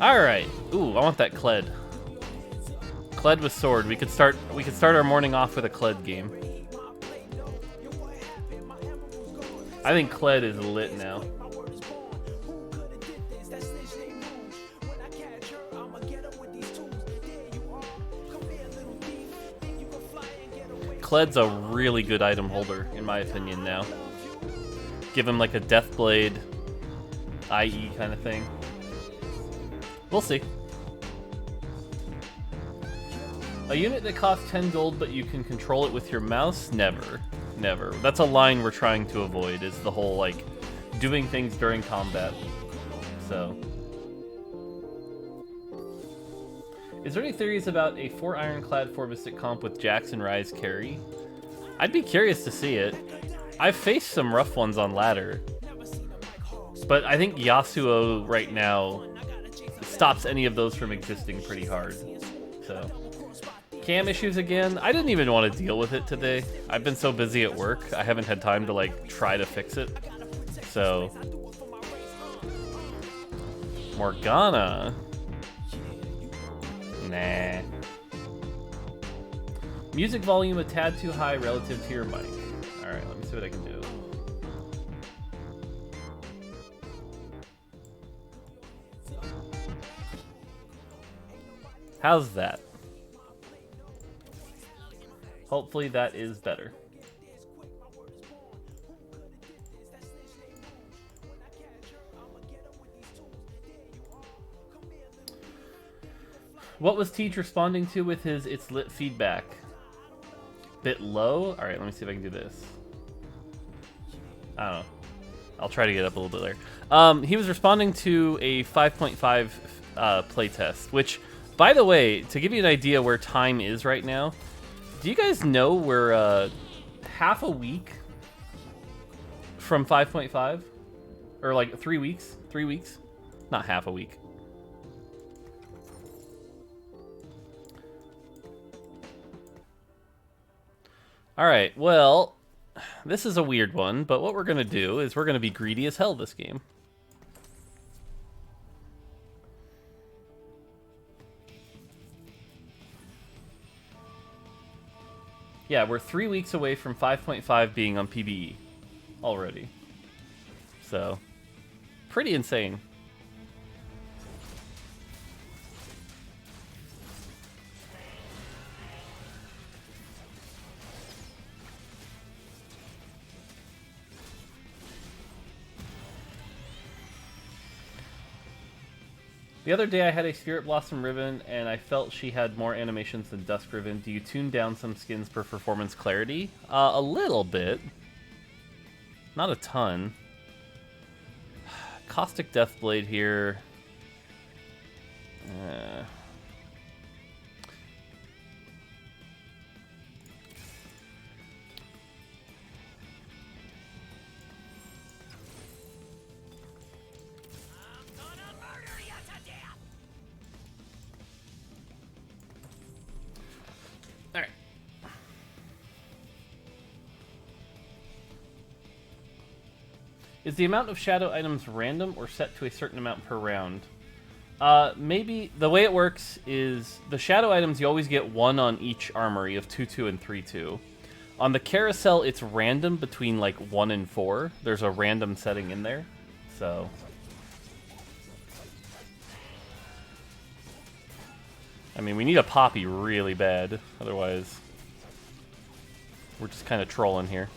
Alright. Ooh, I want that Kled. Kled with sword. We could start our morning off with a Kled game. I think Kled is lit now. Kled's a really good item holder, in my opinion, now. Give him like a Death Blade, IE kind of thing. We'll see. A unit that costs 10 gold but you can control it with your mouse? Never. Never. That's a line we're trying to avoid, is the whole, like, doing things during combat. So. Is there any theories about a 4 ironclad 4 Mystic comp with Jackson Rise carry? I'd be curious to see it. I've faced some rough ones on ladder. But I think Yasuo right now stops any of those from existing pretty hard. So. Cam issues again. I didn't even want to deal with it today. I've been so busy at work, I haven't had time to like try to fix it. So Morgana. Nah. Music volume a tad too high relative to your mic. Alright, let me see what I can do. How's that? Hopefully that is better. What was Teach responding to with his "it's lit" feedback? Bit low? Alright, let me see if I can do this. I don't know. I'll try to get up a little bit later. He was responding to a 5.5 playtest, which, by the way, to give you an idea where time is right now, do you guys know we're half a week from 5.5? Or like 3 weeks? 3 weeks? Not half a week. Alright, well, this is a weird one, but what we're going to do is we're going to be greedy as hell this game. Yeah, we're 3 weeks away from 5.5 being on PBE already. So, pretty insane. The other day I had a Spirit Blossom Ribbon, and I felt she had more animations than Dusk Ribbon. Do you tune down some skins per performance clarity? A little bit. Not a ton. Caustic Deathblade here. Alright. Is the amount of shadow items random or set to a certain amount per round? Maybe the way it works is the shadow items, you always get one on each armory of 2-2 and 3-2. On the carousel, it's random between like 1 and 4. There's a random setting in there. So I mean, we need a Poppy really bad, otherwise we're just kind of trolling here.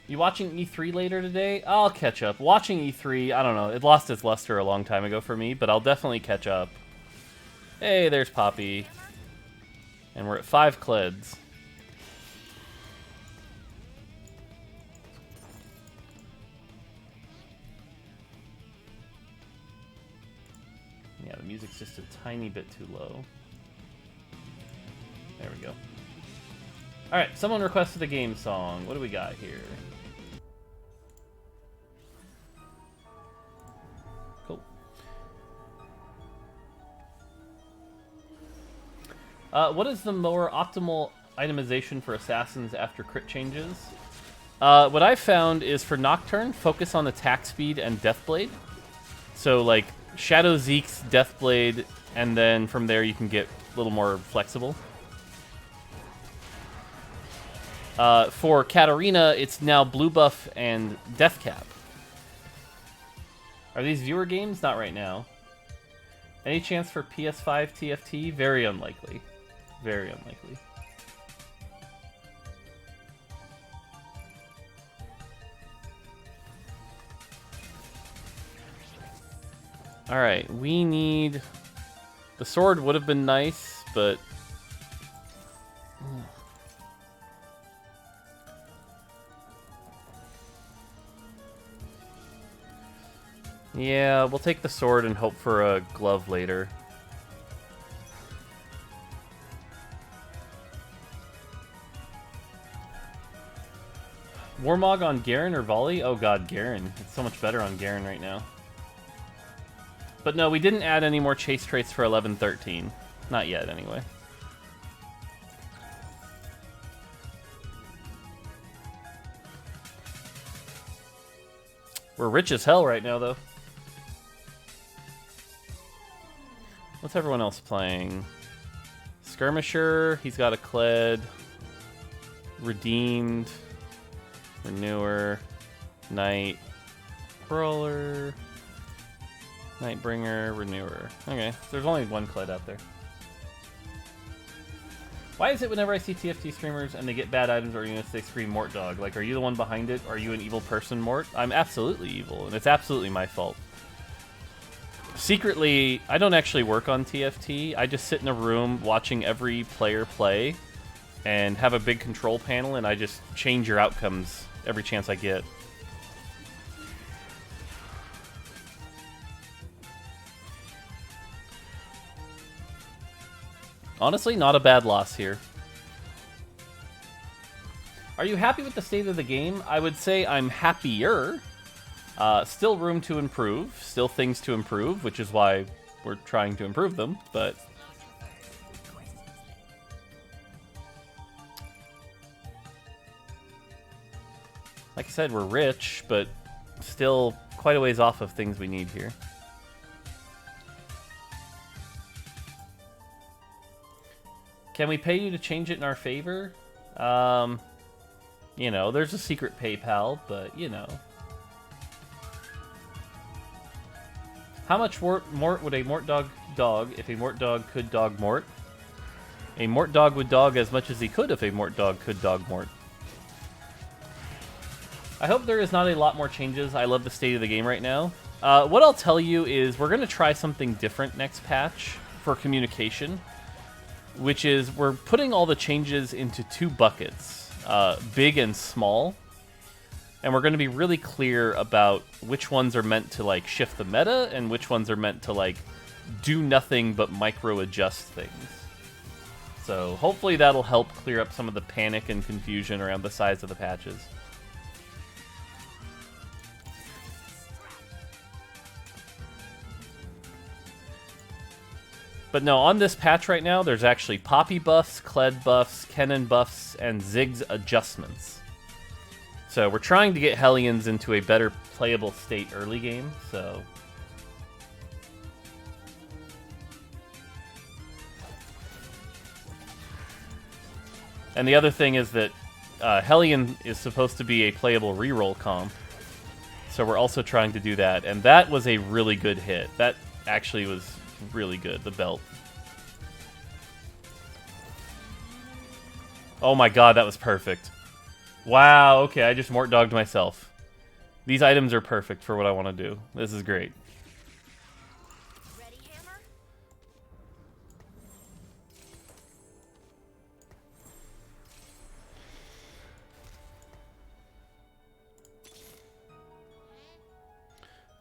You watching E3 later today? I'll catch up. Watching E3, I don't know. It lost its luster a long time ago for me, but I'll definitely catch up. Hey, there's Poppy. And we're at 5 Kleds. Yeah, the music's just a tiny bit too low. There we go. Alright, someone requested a game song. What do we got here? Cool. What is the more optimal itemization for assassins after crit changes? What I found is for Nocturne, focus on attack speed and Deathblade. So, like, Shadow Zeke's Deathblade, and then from there you can get a little more flexible. For Katarina, it's now Blue Buff and Death Cap. Are these viewer games? Not right now. Any chance for PS5 TFT? Very unlikely. Very unlikely. Alright, we need... The sword would have been nice, but... Yeah, we'll take the sword and hope for a glove later. Warmog on Garen or Volley? Oh god, Garen. It's so much better on Garen right now. But no, we didn't add any more chase traits for 11-13. Not yet, anyway. We're rich as hell right now, though. What's everyone else playing? Skirmisher, he's got a Kled. Redeemed. Renewer. Knight. Brawler. Nightbringer. Renewer. Okay, there's only one Kled out there. Why is it whenever I see TFT streamers and they get bad items or units, they scream Mortdog? Like, are you the one behind it? Are you an evil person, Mort? I'm absolutely evil, and it's absolutely my fault. Secretly, I don't actually work on TFT. I just sit in a room watching every player play and have a big control panel, and I just change your outcomes every chance I get. Honestly, not a bad loss here. Are you happy with the state of the game? I would say I'm happier. Still room to improve. Still things to improve, which is why we're trying to improve them, but... Like I said, we're rich, but still quite a ways off of things we need here. Can we pay you to change it in our favor? You know, there's a secret PayPal, but, you know. How much Mort would a Mortdog dog if a Mortdog could dog Mort? A Mortdog would dog as much as he could if a Mortdog could dog Mort. I hope there is not a lot more changes. I love the state of the game right now. What I'll tell you is we're going to try something different next patch for communication, which is we're putting all the changes into two buckets, big and small, and we're going to be really clear about which ones are meant to like shift the meta and which ones are meant to like do nothing but micro adjust things. So hopefully that'll help clear up some of the panic and confusion around the size of the patches. But no, on this patch right now, there's actually Poppy buffs, Kled buffs, Kennen buffs, and Ziggs adjustments. So we're trying to get Hellions into a better playable state early game, so... And the other thing is that Hellion is supposed to be a playable reroll comp, so we're also trying to do that, and that was a really good hit. That actually was really good, the belt. Oh my god, that was perfect. Wow, okay, I just Mortdogged myself. These items are perfect for what I want to do. This is great. Ready, hammer?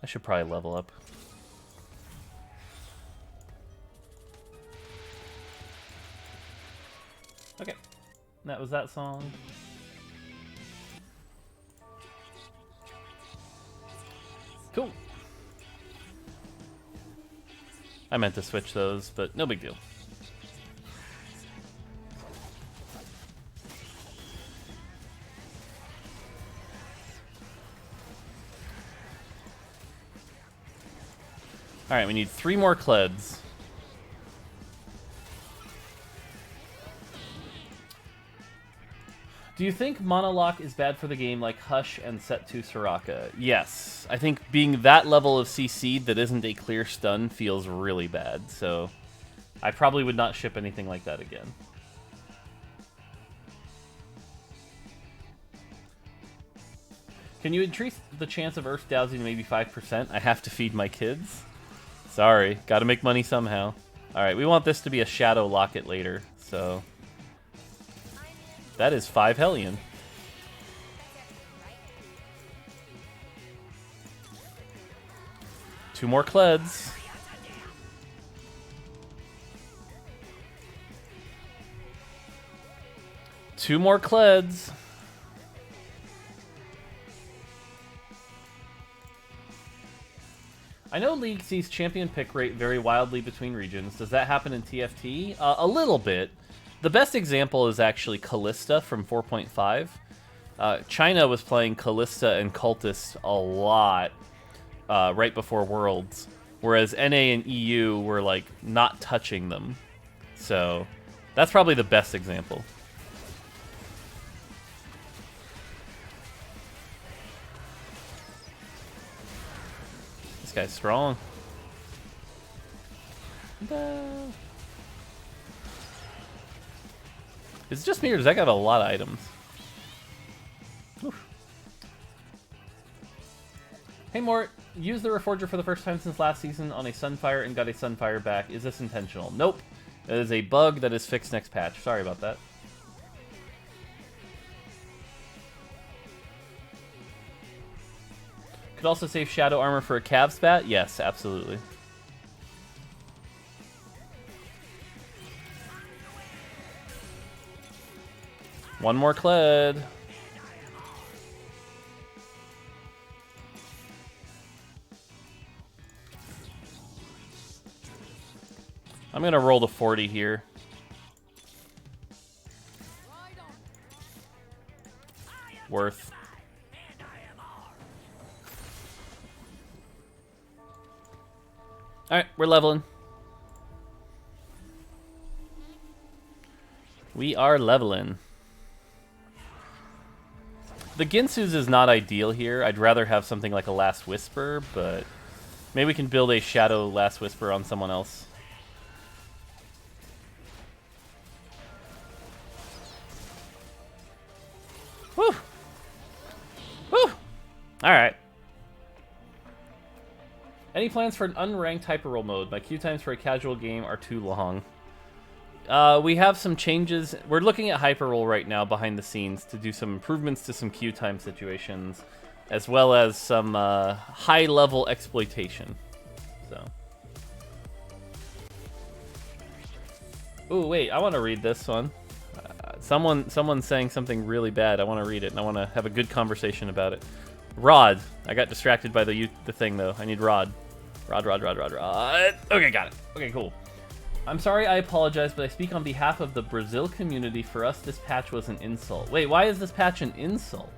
I should probably level up. Okay, that was that song. Cool. I meant to switch those, but no big deal. Alright, we need 3 more Kleds. Do you think Monolock is bad for the game like Hush and Set 2 Soraka? Yes. I think being that level of CC'd that isn't a clear stun feels really bad, so I probably would not ship anything like that again. Can you increase the chance of Earth dowsing to maybe 5%? I have to feed my kids. Sorry, gotta make money somehow. Alright, we want this to be a Shadow Locket later, so... That is 5 Hellion. Two more Kleds. Two more Kleds. I know League sees champion pick rate vary wildly between regions. Does that happen in TFT? A little bit. The best example is actually Callista from 4.5. China was playing Callista and Cultist a lot right before Worlds, whereas NA and EU were like not touching them. So that's probably the best example. This guy's strong. Is it just me, or does that got a lot of items? Oof. Hey Mort, used the Reforger for the first time since last season on a Sunfire and got a Sunfire back. Is this intentional? Nope. It is a bug that is fixed next patch. Sorry about that. Could also save Shadow Armor for a Cavs bat? Yes, absolutely. One more Kled. I'm gonna roll the 40 here. Worth. Alright, we're leveling. We are leveling. The Ginsu's is not ideal here. I'd rather have something like a Last Whisper, but maybe we can build a Shadow Last Whisper on someone else. Woo! Woo! Alright. Any plans for an unranked hyper-roll mode? My queue times for a casual game are too long. We have some changes. We're looking at hyper-roll right now behind the scenes to do some improvements to some queue time situations, as well as some high-level exploitation. So. Ooh, wait, I want to read this one. Someone's saying something really bad. I want to read it, and I want to have a good conversation about it. Rod. I got distracted by the thing, though. I need Rod. Rod. Okay, got it. Okay, cool. I'm sorry, I apologize, but I speak on behalf of the Brazil community. For us, this patch was an insult. Wait, why is this patch an insult?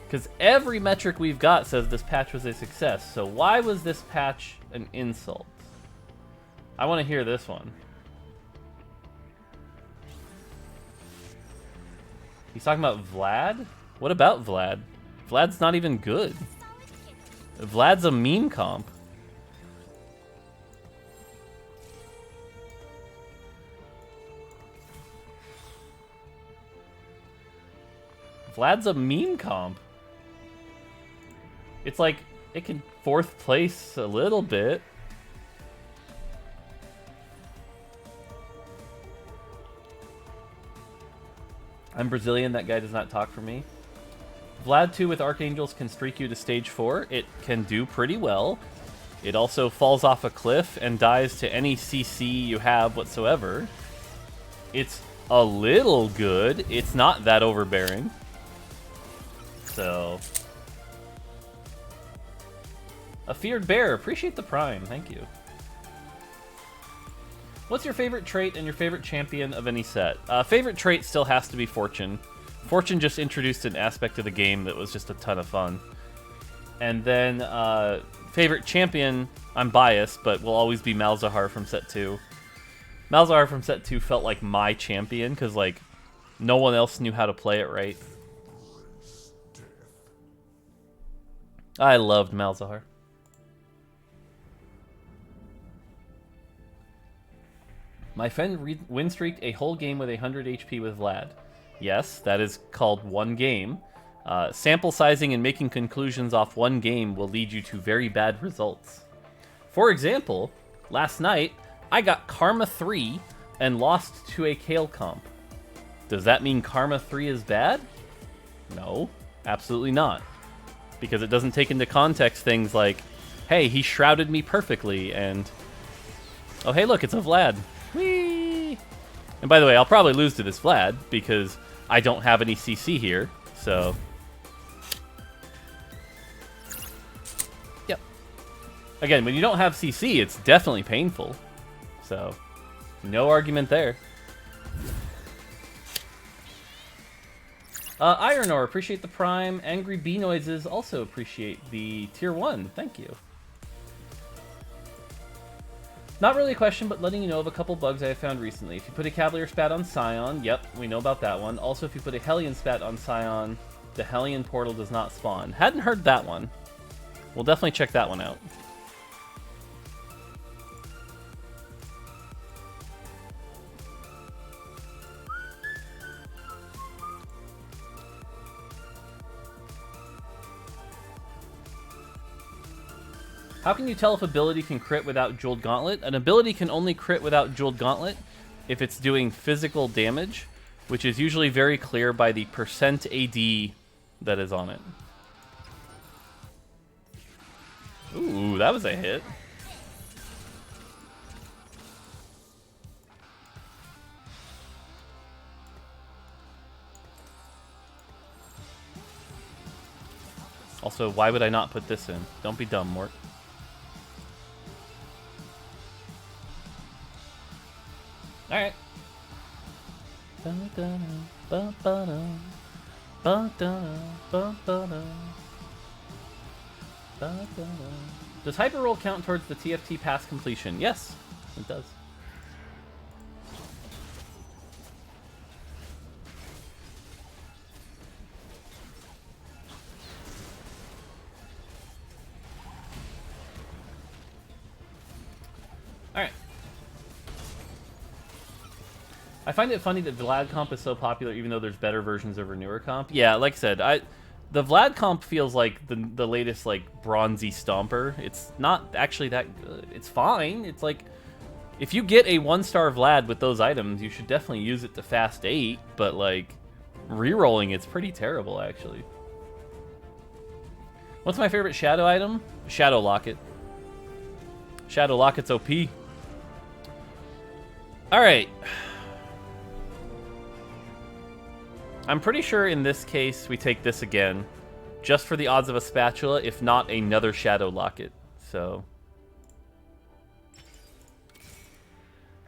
Because every metric we've got says this patch was a success. So why was this patch an insult? I want to hear this one. He's talking about Vlad? What about Vlad? Vlad's not even good. Vlad's a meme comp. Vlad's a meme comp. It's like, it can 4th place a little bit. I'm Brazilian, that guy does not talk for me. Vlad 2 with Archangels can streak you to stage 4. It can do pretty well. It also falls off a cliff and dies to any CC you have whatsoever. It's a little good. It's not that overbearing. So, a feared bear. Appreciate the prime. Thank you. What's your favorite trait and your favorite champion of any set? Favorite trait still has to be Fortune. Fortune just introduced an aspect of the game that was just a ton of fun. And then favorite champion, I'm biased, but will always be Malzahar from set 2. Malzahar from set 2 felt like my champion, because like no one else knew how to play it right. I loved Malzahar. My friend win-streaked a whole game with 100 HP with Vlad. Yes, that is called one game. Sample sizing and making conclusions off one game will lead you to very bad results. For example, last night, I got Karma 3 and lost to a Kale comp. Does that mean Karma 3 is bad? No, absolutely not. Because it doesn't take into context things like, hey, he shrouded me perfectly, and oh, hey, look, it's a Vlad. Whee! And by the way, I'll probably lose to this Vlad because I don't have any CC here, so yep. Again, when you don't have CC, it's definitely painful. So, no argument there. Iron Ore, appreciate the Prime. Angry Bee Noises, also appreciate the Tier 1. Thank you. Not really a question, but letting you know of a couple bugs I have found recently. If you put a Cavalier spat on Scion, yep, we know about that one. Also, if you put a Hellion spat on Scion, the Hellion portal does not spawn. Hadn't heard that one. We'll definitely check that one out. How can you tell if ability can crit without Jeweled Gauntlet? An ability can only crit without Jeweled Gauntlet if it's doing physical damage, which is usually very clear by the percent AD that is on it. Ooh, that was a hit. Also, why would I not put this in? Don't be dumb, Mort. Alright. Does Hyper Roll count towards the TFT pass completion? Yes, it does. Alright. I find it funny that Vlad comp is so popular even though there's better versions over newer comp. Yeah, like I said, the Vlad comp feels like the latest like bronzy stomper. It's not actually that good. It's fine. It's like if you get a 1-star Vlad with those items, you should definitely use it to fast 8, but like re-rolling it's pretty terrible actually. What's my favorite shadow item? Shadow Locket. Shadow Locket's OP. Alright. I'm pretty sure in this case we take this again, just for the odds of a spatula, if not another Shadow Locket. So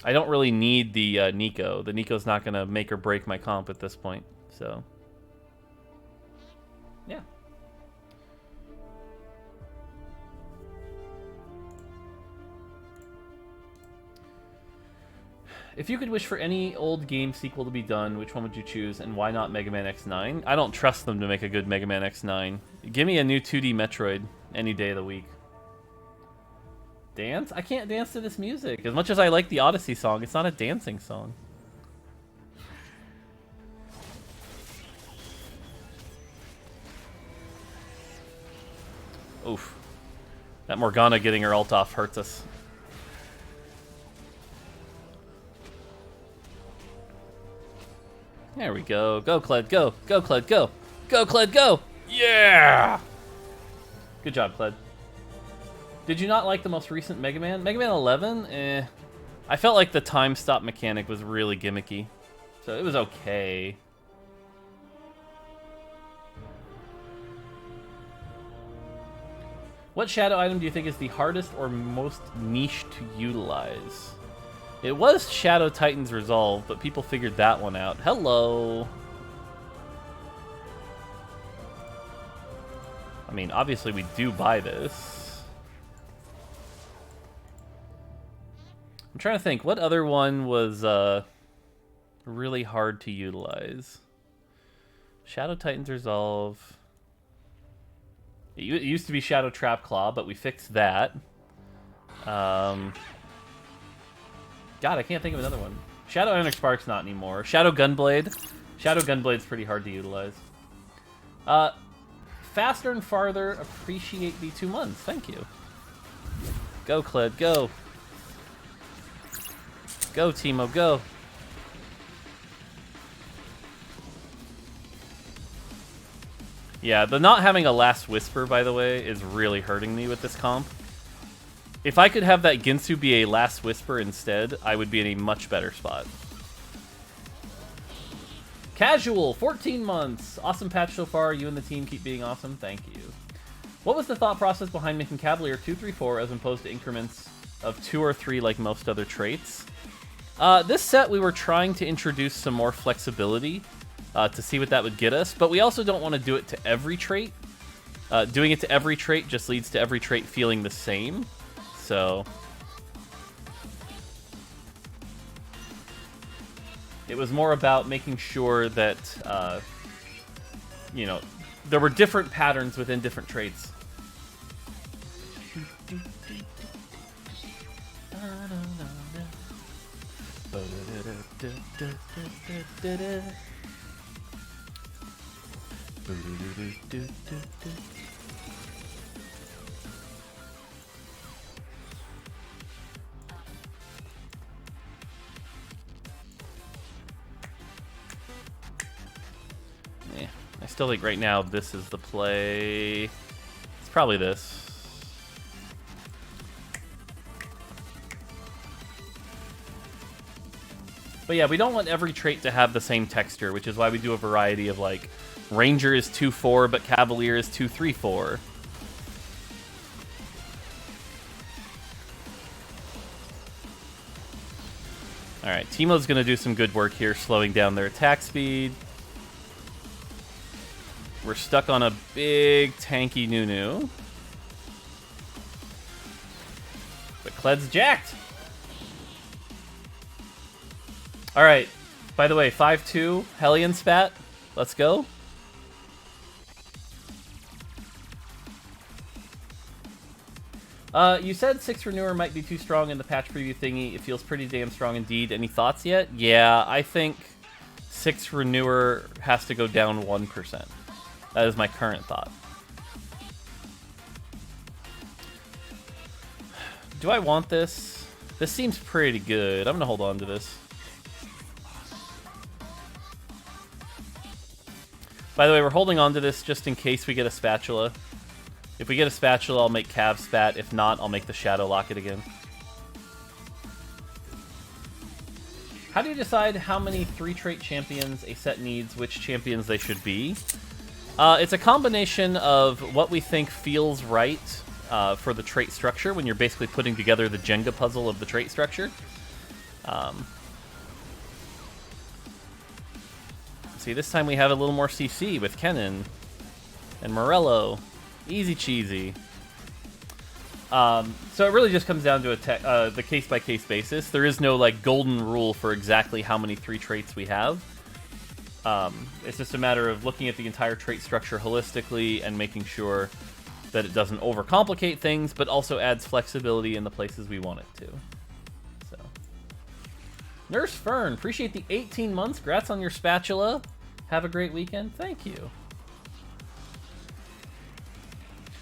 I don't really need the Nico. The Nico's not going to make or break my comp at this point. So yeah. If you could wish for any old game sequel to be done, which one would you choose, and why not Mega Man X9? I don't trust them to make a good Mega Man X9. Give me a new 2D Metroid any day of the week. Dance? I can't dance to this music. As much as I like the Odyssey song, it's not a dancing song. Oof. That Morgana getting her ult off hurts us. There we go. Go, Kled, go. Go, Kled, go. Go, Kled, go. Yeah! Good job, Kled. Did you not like the most recent Mega Man? Mega Man 11? Eh. I felt like the time stop mechanic was really gimmicky. So it was okay. What shadow item do you think is the hardest or most niche to utilize? It was Shadow Titan's Resolve, but people figured that one out. Hello! I mean, obviously we do buy this. I'm trying to think, what other one was really hard to utilize? Shadow Titan's Resolve. It used to be Shadow Trap Claw, but we fixed that. God, I can't think of another one. Shadow Ionic Spark's not anymore. Shadow Gunblade. Shadow Gunblade's pretty hard to utilize. Faster and Farther, appreciate the 2 months. Thank you. Go, Kled, go. Go, Timo, go. Yeah, the not having a Last Whisper, by the way, is really hurting me with this comp. If I could have that Ginsu be a Last Whisper instead, I would be in a much better spot. Casual, 14 months. Awesome patch so far. You and the team keep being awesome. Thank you. What was the thought process behind making Cavalier 2, 3, 4 as opposed to increments of 2 or 3 like most other traits? This set, we were trying to introduce some more flexibility to see what that would get us, but we also don't want to do it to every trait. Doing it to every trait just leads to every trait feeling the same. So it was more about making sure that, you know, there were different patterns within different traits. Yeah, I still think right now this is the play. It's probably this. But yeah, we don't want every trait to have the same texture, which is why we do a variety of, like, Ranger is 2-4, but Cavalier is 2-3-4. Alright, Timo's going to do some good work here, slowing down their attack speed. We're stuck on a big, tanky Nunu. But Kled's jacked! Alright, by the way, 5-2, Hellion Spat. Let's go. You said 6 Renewer might be too strong in the patch preview thingy. It feels pretty damn strong indeed. Any thoughts yet? Yeah, I think 6 Renewer has to go down 1%. That is my current thought. Do I want this? This seems pretty good. I'm going to hold on to this. By the way, we're holding on to this just in case we get a spatula. If we get a spatula, I'll make Cav Spat. If not, I'll make the Shadow Locket again. How do you decide how many 3-trait champions a set needs, which champions they should be? It's a combination of what we think feels right for the trait structure when you're basically putting together the Jenga puzzle of the trait structure. See, this time we have a little more CC with Kennen and Morello. Easy cheesy. So it really just comes down to the case-by-case basis. There is no like golden rule for exactly how many 3 traits we have. It's just a matter of looking at the entire trait structure holistically and making sure that it doesn't overcomplicate things, but also adds flexibility in the places we want it to. So, Nurse Fern, appreciate the 18 months. Congrats on your spatula. Have a great weekend. Thank you.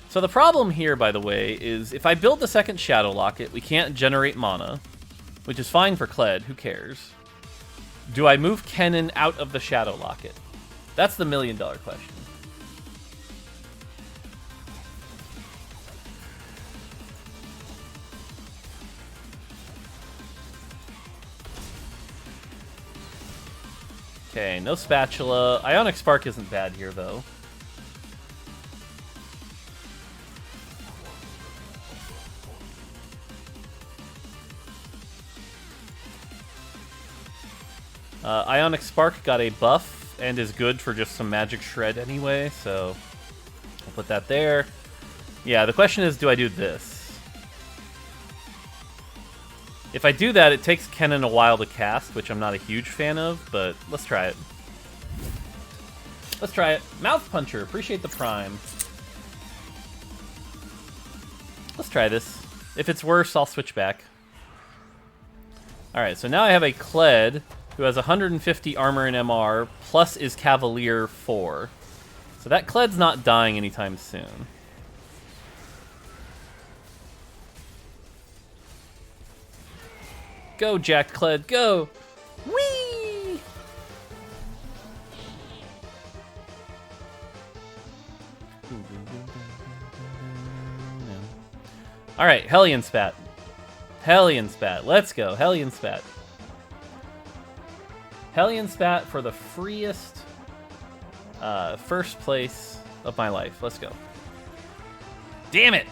So the problem here, by the way, is if I build the second Shadow Locket, we can't generate mana, which is fine for Kled. Who cares? Do I move Kennen out of the Shadow Locket? That's the million-dollar question. Okay, no spatula. Ionic Spark isn't bad here, though. Ionic Spark got a buff and is good for just some magic shred anyway, so Put that there. Yeah, the question is, do I do this? If I do that, it takes Kennen a while to cast, which I'm not a huge fan of, but let's try it. Let's try it. Mouth Puncher, appreciate the prime. Let's try this. If it's worse, I'll switch back. Alright, so now I have a Kled who has 150 armor and MR, plus is Cavalier 4. So that Kled's not dying anytime soon. Go, Jacked Kled, go! Whee! Alright, Hellion Spat. Hellion Spat. Let's go. Hellion Spat. Hellion Spat for the freest first place of my life. Let's go. Damn it!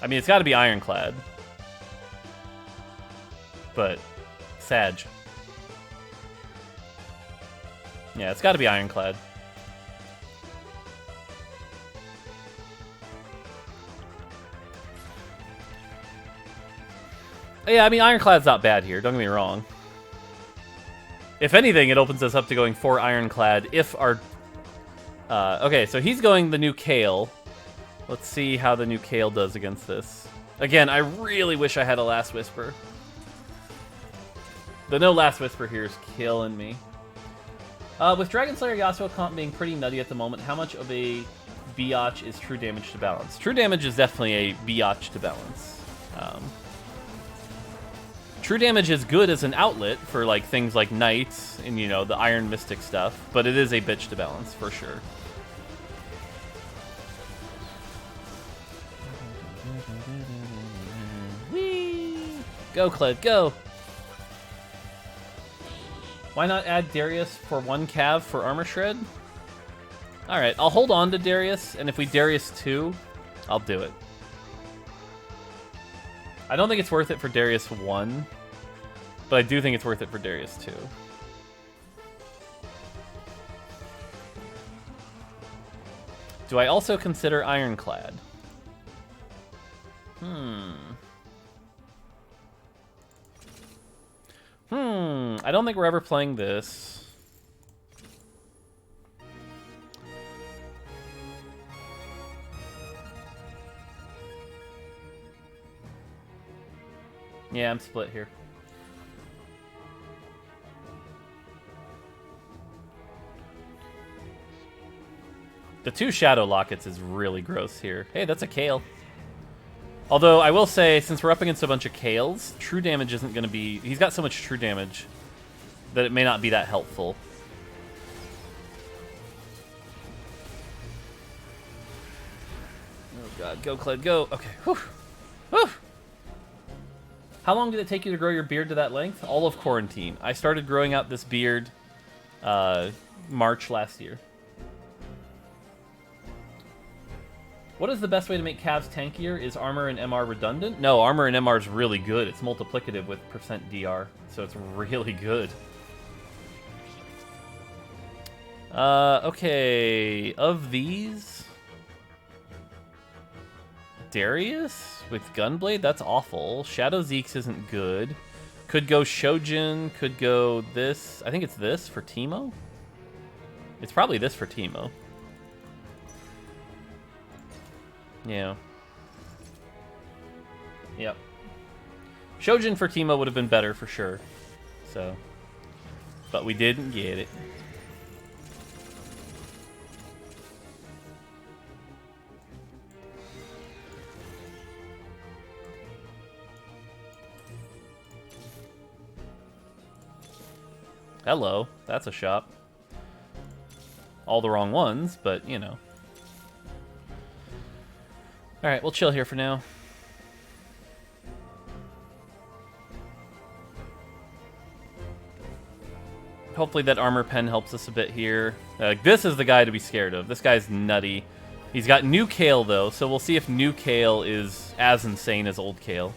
I mean, it's got to be Ironclad. But, Sag. Yeah, it's got to be Ironclad. Yeah, I mean, Ironclad's not bad here, don't get me wrong. If anything, it opens us up to going for Ironclad if our... okay, so he's going the new Kale. Let's see how the new Kale does against this. Again, I really wish I had a Last Whisper. The no Last Whisper here is killing me. With Dragon Slayer Yasuo comp being pretty nutty at the moment, how much of a biatch is true damage to balance? True damage is definitely a biatch to balance. True damage is good as an outlet for like things like Knights and, you know, the Iron Mystic stuff, but it is a bitch to balance for sure. Whee! Go, Kled, go! Why not add Darius for 1 Cav for Armor Shred? Alright, I'll hold on to Darius, and if we Darius 2, I'll do it. I don't think it's worth it for Darius 1, but I do think it's worth it for Darius 2. Do I also consider Ironclad? I don't think we're ever playing this. Yeah, I'm split here. The 2 Shadow Lockets is really gross here. Hey, that's a Kale. Although, I will say, since we're up against a bunch of Kales, true damage isn't going to be... He's got so much true damage that it may not be that helpful. Oh god, go Kled, go! Okay, whew. Whew. How long did it take you to grow your beard to that length? All of quarantine. I started growing out this beard March last year. What is the best way to make Cavs tankier? Is armor and MR redundant? No, armor and MR is really good. It's multiplicative with %DR, so it's really good. Okay, of these... Darius with Gunblade? That's awful. Shadow Zeke's isn't good. Could go Shojin, could go this. I think it's this for Teemo. It's probably this for Teemo. Yeah. Yep. Shojin for Teemo would have been better for sure. So. But we didn't get it. Hello. That's a shop. All the wrong ones, but you know. Alright, we'll chill here for now. Hopefully that armor pen helps us a bit here. This is the guy to be scared of. This guy's nutty. He's got new Kale, though, so we'll see if new Kale is as insane as old Kale.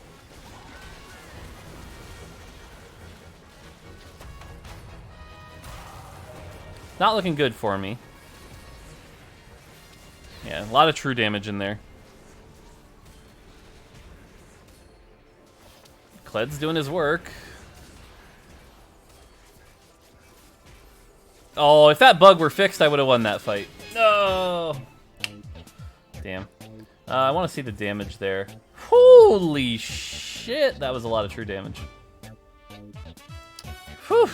Not looking good for me. Yeah, a lot of true damage in there. Kled's doing his work. Oh, if that bug were fixed, I would have won that fight. No! Damn. I want to see the damage there. Holy shit! That was a lot of true damage. Whew!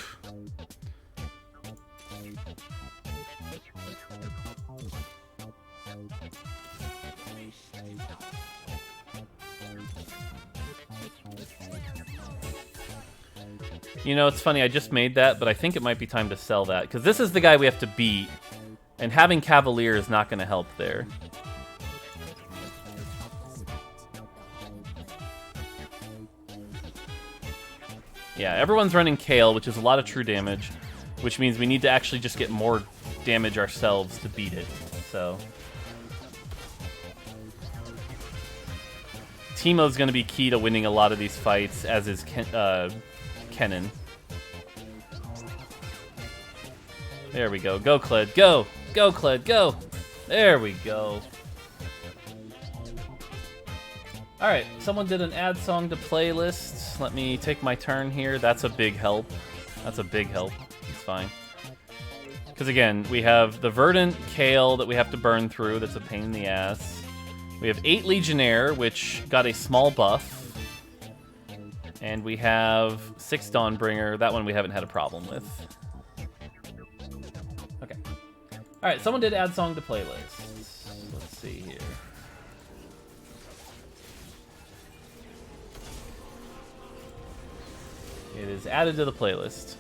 You know, it's funny, I just made that, but I think it might be time to sell that. Because this is the guy we have to beat, and having Cavalier is not going to help there. Yeah, everyone's running Kale, which is a lot of true damage, which means we need to actually just get more damage ourselves to beat it, so... Teemo's going to be key to winning a lot of these fights, as is Kennen. There we go. Go, Kled. Go! Go, Kled. Go! There we go. Alright, someone did an add song to playlist. Let me take my turn here. That's a big help. That's a big help. It's fine. Because again, we have the Verdant Kale that we have to burn through. That's a pain in the ass. We have 8 Legionnaire, which got a small buff. And we have 6 Dawnbringer. That one we haven't had a problem with. Okay. Alright, someone did add song to playlist. Let's see here. It is added to the playlist.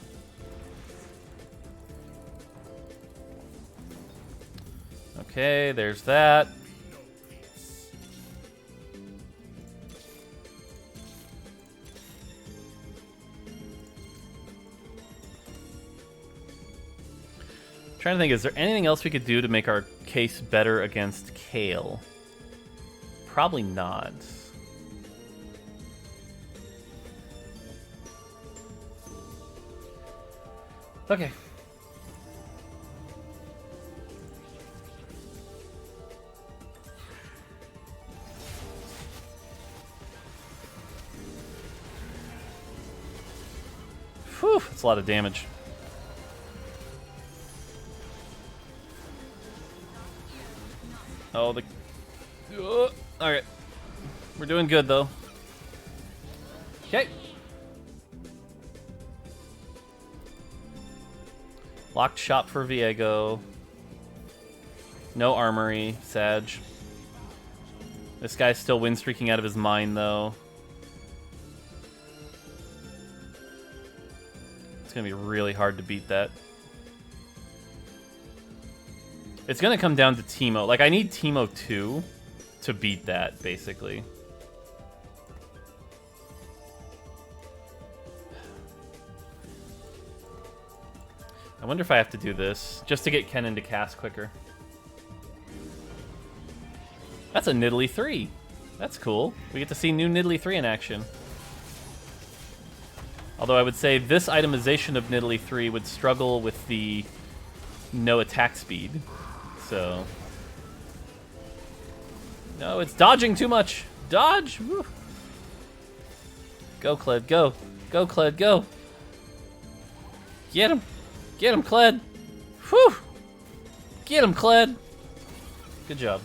Okay, there's that. Trying to think, is there anything else we could do to make our case better against Kale? Probably not. Okay. Whew, that's a lot of damage. Oh, the... Alright. We're doing good, though. Okay. Locked shop for Viego. No armory. Sag. This guy's still win streaking out of his mind, though. It's going to be really hard to beat that. It's going to come down to Teemo. Like, I need Teemo 2 to beat that, basically. I wonder if I have to do this, just to get Kennen to cast quicker. That's a Nidalee 3. That's cool. We get to see new Nidalee 3 in action. Although I would say this itemization of Nidalee 3 would struggle with the no attack speed. So... No, it's dodging too much. Dodge! Woo. Go, Kled, go. Go, Kled, go. Get him. Get him, Kled. Whew. Get him, Kled. Good job.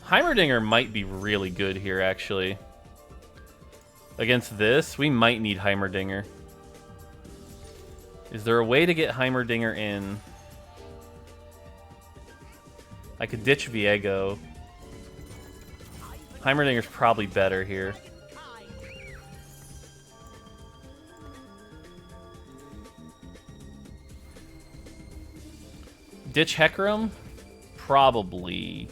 Heimerdinger might be really good here, actually. Against this, we might need Heimerdinger. Is there a way to get Heimerdinger in? I could ditch Viego. Heimerdinger's probably better here. Ditch Hecarim? Probably.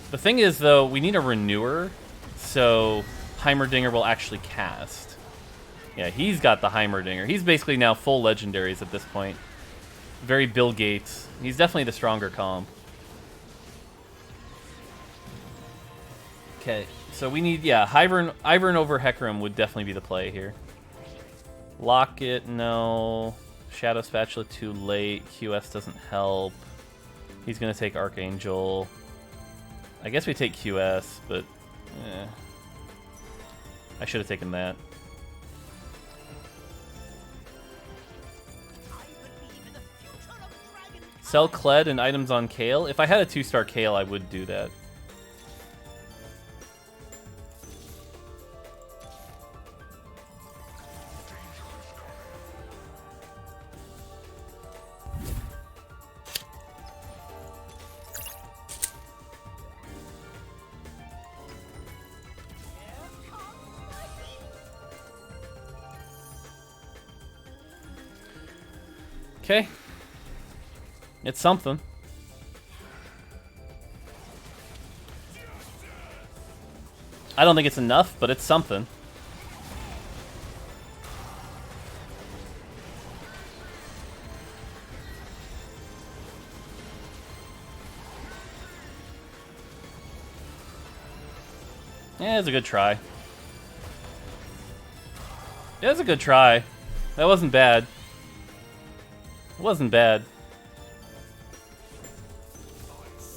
The thing is, though, we need a Renewer, so Heimerdinger will actually cast. Yeah, he's got the Heimerdinger. He's basically now full legendaries at this point. Very Bill Gates. He's definitely the stronger comp. Okay, so we need, yeah, Ivern over Hecarim would definitely be the play here. Locket, no. Shadow Spatula too late. QS doesn't help. He's gonna take Archangel. I guess we take QS, but I should have taken that. Sell Kled and items on Kale. If I had a 2-star Kale, I would do that. Okay. It's something. I don't think it's enough, but it's something. Yeah, it's a good try. Yeah, it's a good try. That wasn't bad. It wasn't bad.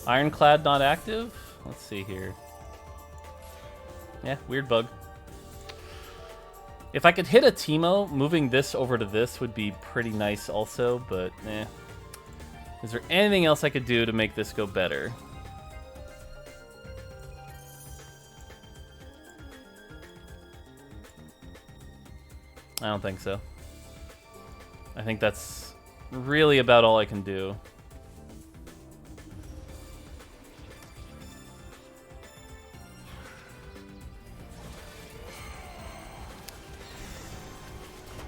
Ironclad not active? Let's see here. Yeah, weird bug. If I could hit a Teemo, moving this over to this would be pretty nice also, but eh. Is there anything else I could do to make this go better? I don't think so. I think that's really about all I can do.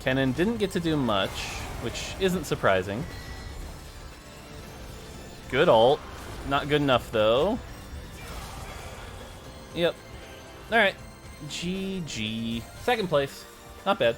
Kennen didn't get to do much, which isn't surprising. Good ult. Not good enough, though. Yep. Alright. GG. Second place. Not bad.